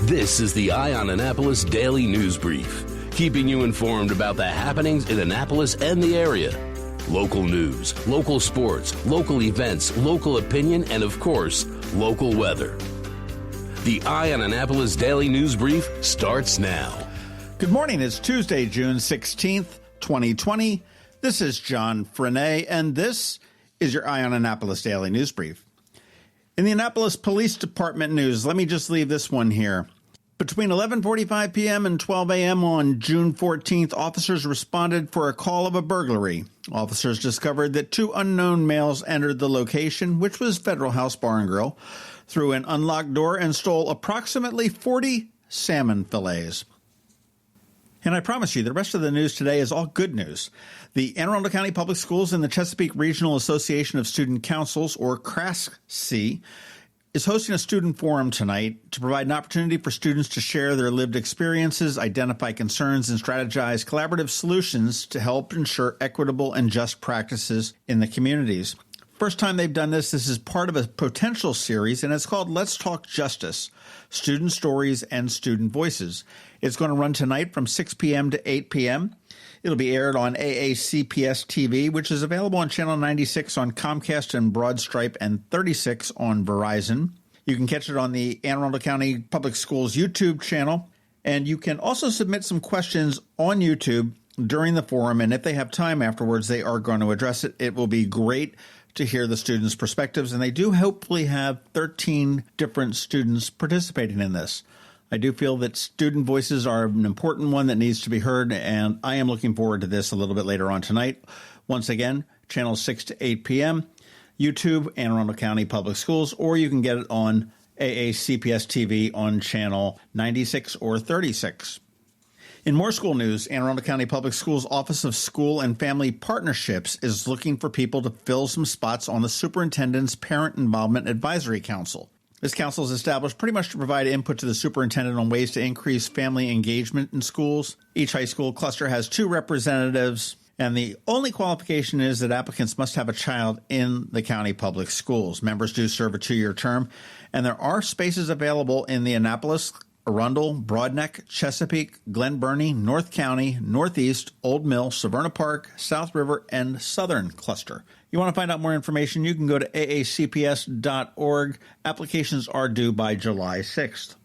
This is the Eye on Annapolis Daily News Brief, keeping you informed about the happenings in Annapolis and the area. Local news, local sports, local events, local opinion, and of course, local weather. The Eye on Annapolis Daily News Brief starts now. Good morning. It's Tuesday, June 16th, 2020. This is John Frenaye, and this is your Eye on Annapolis Daily News Brief. In the Annapolis Police Department news, let me just leave this one here. Between 11:45 p.m. and 12 a.m. on June 14th, officers responded for a call of a burglary. Officers discovered that two unknown males entered the location, which was Federal House Bar and Grill, through an unlocked door and stole approximately 40 salmon fillets. And I promise you, the rest of the news today is all good news. The Anne Arundel County Public Schools and the Chesapeake Regional Association of Student Councils, or CRASC, is hosting a student forum tonight to provide an opportunity for students to share their lived experiences, identify concerns, and strategize collaborative solutions to help ensure equitable and just practices in the communities. First time they've done this is part of a potential series, and it's called Let's Talk Justice, Student Stories and Student Voices. It's going to run tonight from 6 p.m. to 8 p.m. It'll be aired on AACPS TV, which is available on Channel 96 on Comcast and Broadstripe and 36 on Verizon. You can catch it on the Anne Arundel County Public Schools YouTube channel, and you can also submit some questions on YouTube during the forum, and if they have time afterwards, they are going to address it. It will be great to hear the students' perspectives, and they do hopefully have 13 different students participating in this. I do feel that student voices are an important one that needs to be heard, and I am looking forward to this a little bit later on tonight. Once again, channel 6 to 8 p.m., YouTube, Anne Arundel County Public Schools, or you can get it on AACPS TV on channel 96 or 36. In more school news, Anne Arundel County Public Schools Office of School and Family Partnerships is looking for people to fill some spots on the Superintendent's Parent Involvement Advisory Council. This council is established pretty much to provide input to the superintendent on ways to increase family engagement in schools. Each high school cluster has 2 representatives, and the only qualification is that applicants must have a child in the county public schools. Members do serve a 2-year term, and there are spaces available in the Annapolis, Arundel, Broadneck, Chesapeake, Glen Burnie, North County, Northeast, Old Mill, Severna Park, South River, and Southern Cluster. You want to find out more information, you can go to aacps.org. Applications are due by July 6th.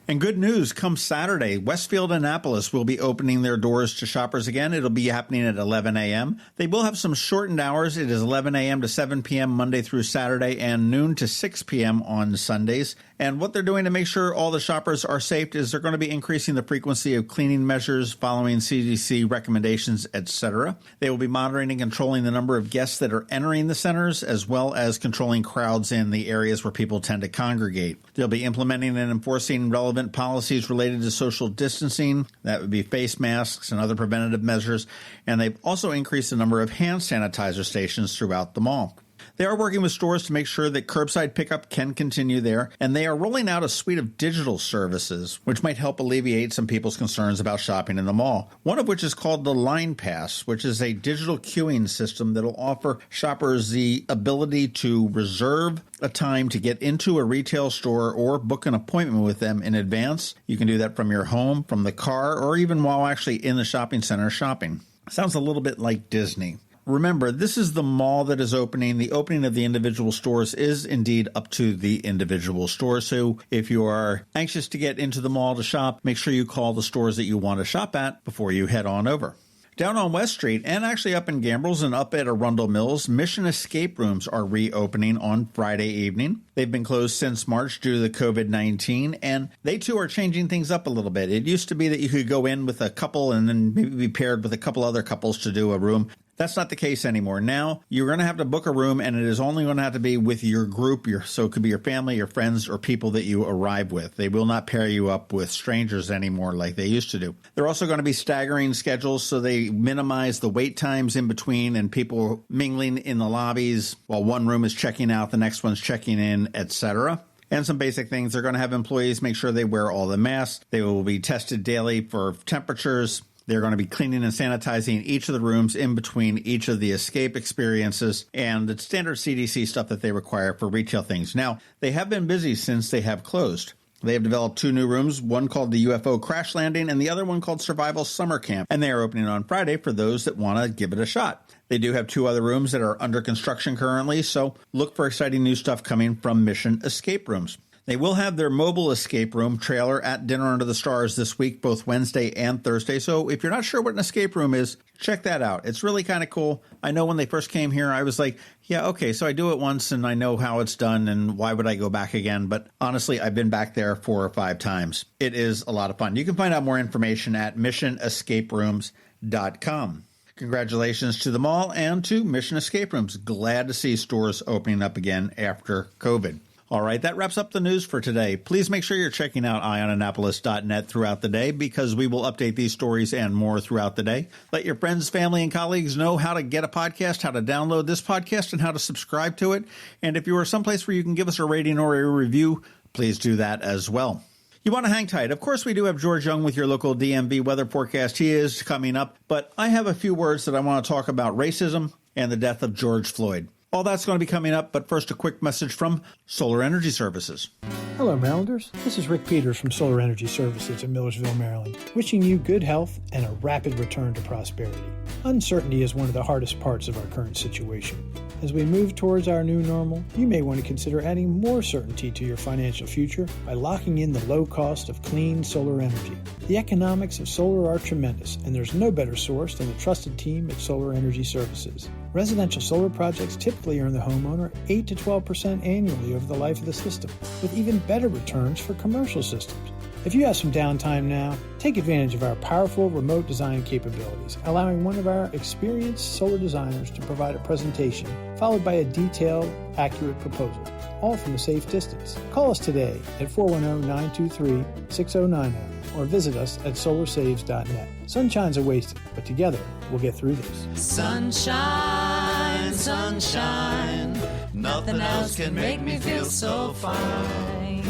And good news, come Saturday, Westfield Annapolis will be opening their doors to shoppers again. It'll be happening at 11 a.m. They will have some shortened hours. It is 11 a.m. to 7 p.m. Monday through Saturday and noon to 6 p.m. on Sundays. And what they're doing to make sure all the shoppers are safe is they're going to be increasing the frequency of cleaning measures, following CDC recommendations, etc. They will be monitoring and controlling the number of guests that are entering the centers, as well as controlling crowds in the areas where people tend to congregate. They'll be implementing and enforcing relevant policies related to social distancing. That would be face masks and other preventative measures. And they've also increased the number of hand sanitizer stations throughout the mall. They are working with stores to make sure that curbside pickup can continue there, and they are rolling out a suite of digital services, which might help alleviate some people's concerns about shopping in the mall. One of which is called the Line Pass, which is a digital queuing system that will offer shoppers the ability to reserve a time to get into a retail store or book an appointment with them in advance. You can do that from your home, from the car, or even while actually in the shopping center shopping. Sounds a little bit like Disney. Remember, this is the mall that is opening. The opening of the individual stores is indeed up to the individual store. So if you are anxious to get into the mall to shop, make sure you call the stores that you want to shop at before you head on over. Down on West Street, and actually up in Gambrels and up at Arundel Mills, Mission Escape Rooms are reopening on Friday evening. They've been closed since March due to the COVID-19, and they too are changing things up a little bit. It used to be that you could go in with a couple and then maybe be paired with a couple other couples to do a room. That's not the case anymore. Now, you're going to have to book a room, and it is only going to have to be with your group. So it could be your family, your friends, or people that you arrive with. They will not pair you up with strangers anymore like they used to do. They're also going to be staggering schedules, so they minimize the wait times in between and people mingling in the lobbies while one room is checking out, the next one's checking in, etc. And some basic things. They're going to have employees make sure they wear all the masks. They will be tested daily for temperatures. They're going to be cleaning and sanitizing each of the rooms in between each of the escape experiences and the standard CDC stuff that they require for retail things. Now, they have been busy since they have closed. They have developed 2 new rooms, one called the UFO Crash Landing and the other one called Survival Summer Camp, and they are opening on Friday for those that want to give it a shot. They do have 2 other rooms that are under construction currently, so look for exciting new stuff coming from Mission Escape Rooms. They will have their mobile escape room trailer at Dinner Under the Stars this week, both Wednesday and Thursday. So if you're not sure what an escape room is, check that out. It's really kind of cool. I know when they first came here, I was like, yeah, okay, so I do it once and I know how it's done and why would I go back again? But honestly, I've been back there 4 or 5 times. It is a lot of fun. You can find out more information at missionescaperooms.com. Congratulations to them all and to Mission Escape Rooms. Glad to see stores opening up again after COVID. All right, that wraps up the news for today. Please make sure you're checking out eyeonannapolis.net throughout the day because we will update these stories and more throughout the day. Let your friends, family, and colleagues know how to get a podcast, how to download this podcast, and how to subscribe to it. And if you are someplace where you can give us a rating or a review, please do that as well. You want to hang tight. Of course, we do have George Young with your local DMV weather forecast. He is coming up, but I have a few words that I want to talk about racism and the death of George Floyd. All that's going to be coming up, but first a quick message from Solar Energy Services. Hello, Marylanders. This is Rick Peters from Solar Energy Services in Millersville, Maryland, wishing you good health and a rapid return to prosperity. Uncertainty is one of the hardest parts of our current situation. As we move towards our new normal, you may want to consider adding more certainty to your financial future by locking in the low cost of clean solar energy. The economics of solar are tremendous, and there's no better source than the trusted team at Solar Energy Services. Residential solar projects typically earn the homeowner 8 to 12% annually over the life of the system, with even better returns for commercial systems. If you have some downtime now, take advantage of our powerful remote design capabilities, allowing one of our experienced solar designers to provide a presentation, followed by a detailed, accurate proposal, all from a safe distance. Call us today at 410-923-6090 or visit us at solarsaves.net. Sunshine's are wasted, but together we'll get through this. Sunshine, sunshine, nothing else can make me feel so fine.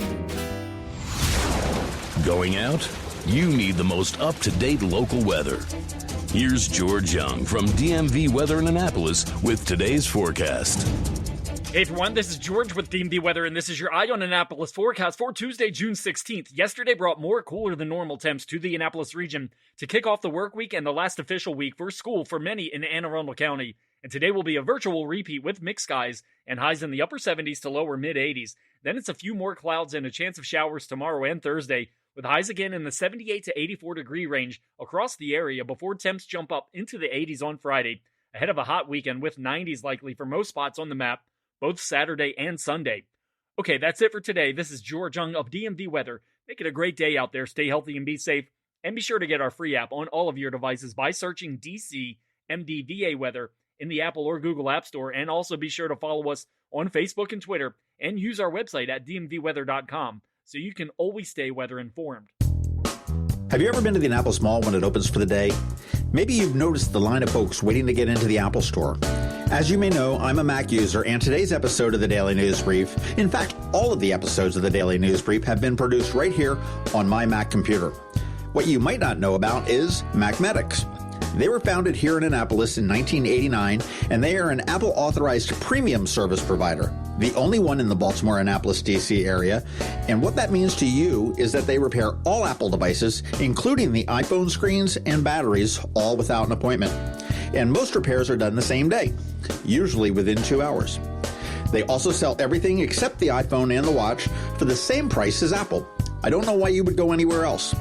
Going out? You need the most up-to-date local weather. Here's George Young from DMV Weather in Annapolis with today's forecast. Hey everyone, this is George with DMV Weather, and this is your Eye on Annapolis forecast for Tuesday, June 16th. Yesterday brought more cooler than normal temps to the Annapolis region to kick off the work week and the last official week for school for many in Anne Arundel County. And today will be a virtual repeat with mixed skies and highs in the upper 70s to lower mid-80s. Then it's a few more clouds and a chance of showers tomorrow and Thursday, with highs again in the 78 to 84 degree range across the area before temps jump up into the 80s on Friday, ahead of a hot weekend with 90s likely for most spots on the map, both Saturday and Sunday. Okay, that's it for today. This is George Young of DMV Weather. Make it a great day out there. Stay healthy and be safe. And be sure to get our free app on all of your devices by searching DC MDVA Weather in the Apple or Google App Store. And also be sure to follow us on Facebook and Twitter and use our website at dmvweather.com so you can always stay weather informed. Have you ever been to the Annapolis Mall when it opens for the day? Maybe you've noticed the line of folks waiting to get into the Apple Store. As you may know, I'm a Mac user, and today's episode of the Daily News Brief, in fact, all of the episodes of the Daily News Brief have been produced right here on my Mac computer. What you might not know about is Macmedics. They were founded here in Annapolis in 1989, and they are an Apple-authorized premium service provider, the only one in the Baltimore, Annapolis, D.C. area. And what that means to you is that they repair all Apple devices, including the iPhone screens and batteries, all without an appointment. And most repairs are done the same day, usually within 2 hours. They also sell everything except the iPhone and the watch for the same price as Apple. I don't know why you would go anywhere else.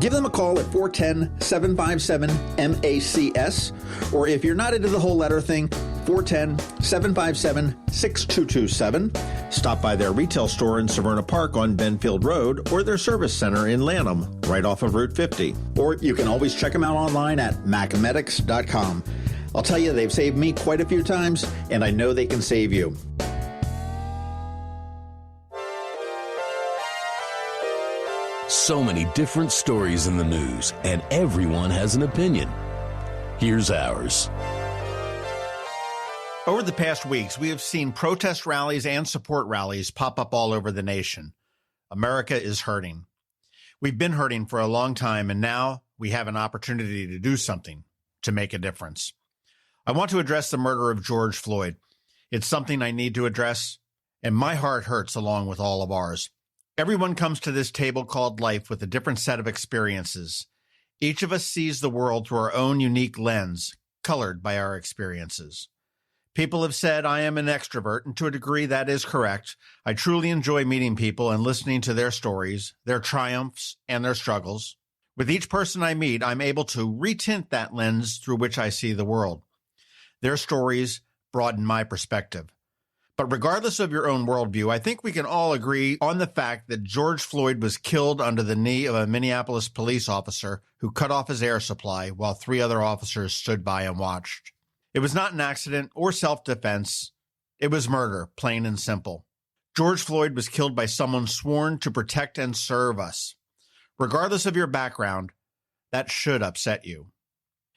Give them a call at 410-757-MACS, or if you're not into the whole letter thing, 410-757-6227. Stop by their retail store in Severna Park on Benfield Road, or their service center in Lanham, right off of Route 50. Or you can always check them out online at macmedics.com. I'll tell you, they've saved me quite a few times, and I know they can save you. So many different stories in the news, and everyone has an opinion. Here's ours. Over the past weeks, we have seen protest rallies and support rallies pop up all over the nation. America is hurting. We've been hurting for a long time, and now we have an opportunity to do something to make a difference. I want to address the murder of George Floyd. It's something I need to address, and my heart hurts along with all of ours. Everyone comes to this table called life with a different set of experiences. Each of us sees the world through our own unique lens, colored by our experiences. People have said I am an extrovert, and to a degree that is correct. I truly enjoy meeting people and listening to their stories, their triumphs, and their struggles. With each person I meet, I'm able to retint that lens through which I see the world. Their stories broaden my perspective. But regardless of your own worldview, I think we can all agree on the fact that George Floyd was killed under the knee of a Minneapolis police officer who cut off his air supply while 3 other officers stood by and watched. It was not an accident or self-defense. It was murder, plain and simple. George Floyd was killed by someone sworn to protect and serve us. Regardless of your background, that should upset you.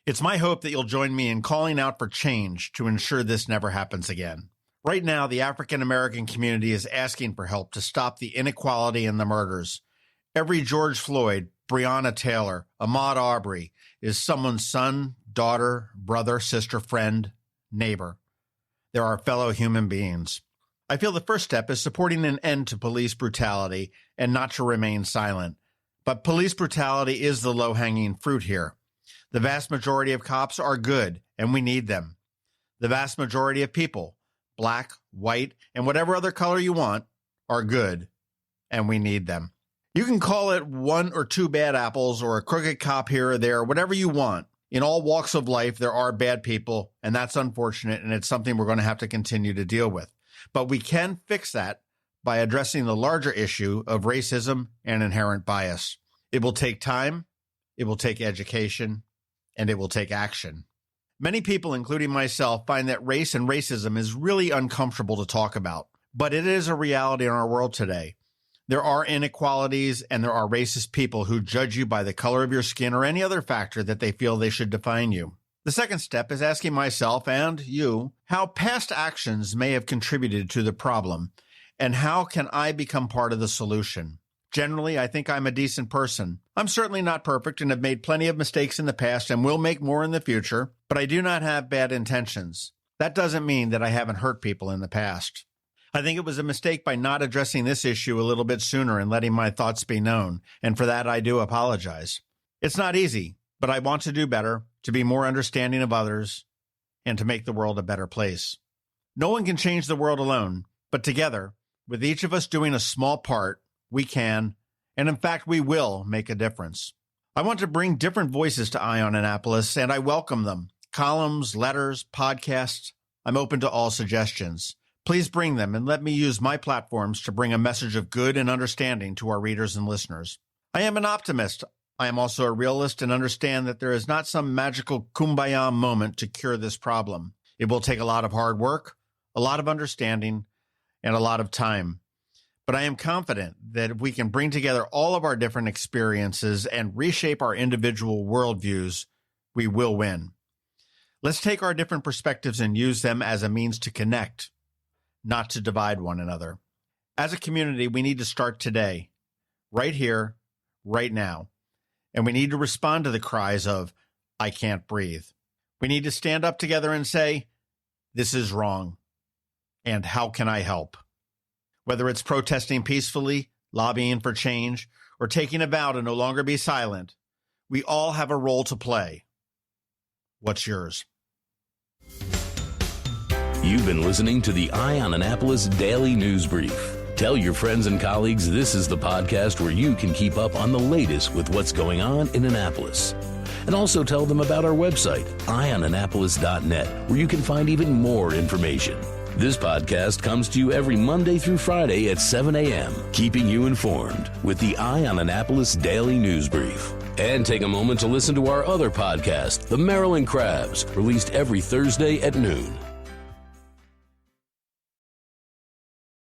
It's my hope that you'll join me in calling out for change to ensure this never happens again. Right now, the African American community is asking for help to stop the inequality and the murders. Every George Floyd, Breonna Taylor, Ahmaud Arbery is someone's son, daughter, brother, sister, friend, neighbor. There are fellow human beings. I feel the first step is supporting an end to police brutality and not to remain silent. But police brutality is the low-hanging fruit here. The vast majority of cops are good, and we need them. The vast majority of people, black, white, and whatever other color you want, are good, and we need them. You can call it 1 or 2 bad apples or a crooked cop here or there, whatever you want. In all walks of life, there are bad people, and that's unfortunate, and it's something we're going to have to continue to deal with. But we can fix that by addressing the larger issue of racism and inherent bias. It will take time, it will take education, and it will take action. Many people, including myself, find that race and racism is really uncomfortable to talk about, but it is a reality in our world today. There are inequalities and there are racist people who judge you by the color of your skin or any other factor that they feel they should define you. The second step is asking myself and you how past actions may have contributed to the problem and how can I become part of the solution. Generally, I think I'm a decent person. I'm certainly not perfect and have made plenty of mistakes in the past and will make more in the future, but I do not have bad intentions. That doesn't mean that I haven't hurt people in the past. I think it was a mistake by not addressing this issue a little bit sooner and letting my thoughts be known, and for that I do apologize. It's not easy, but I want to do better, to be more understanding of others, and to make the world a better place. No one can change the world alone, but together, with each of us doing a small part, we can, and in fact we will, make a difference. I want to bring different voices to Eye on Annapolis, and I welcome them. Columns, letters, podcasts, I'm open to all suggestions. Please bring them and let me use my platforms to bring a message of good and understanding to our readers and listeners. I am an optimist. I am also a realist and understand that there is not some magical kumbaya moment to cure this problem. It will take a lot of hard work, a lot of understanding, and a lot of time. But I am confident that if we can bring together all of our different experiences and reshape our individual worldviews, we will win. Let's take our different perspectives and use them as a means to connect, not to divide one another. As a community, we need to start today, right here, right now. And we need to respond to the cries of, I can't breathe. We need to stand up together and say, this is wrong. And how can I help? Whether it's protesting peacefully, lobbying for change, or taking a vow to no longer be silent, we all have a role to play. What's yours? You've been listening to the Eye on Annapolis Daily News Brief. Tell your friends and colleagues this is the podcast where you can keep up on the latest with what's going on in Annapolis. And also tell them about our website, eyeonannapolis.net, where you can find even more information. This podcast comes to you every Monday through Friday at 7 a.m., keeping you informed with the Eye on Annapolis Daily News Brief. And take a moment to listen to our other podcast, The Maryland Crabs, released every Thursday at noon.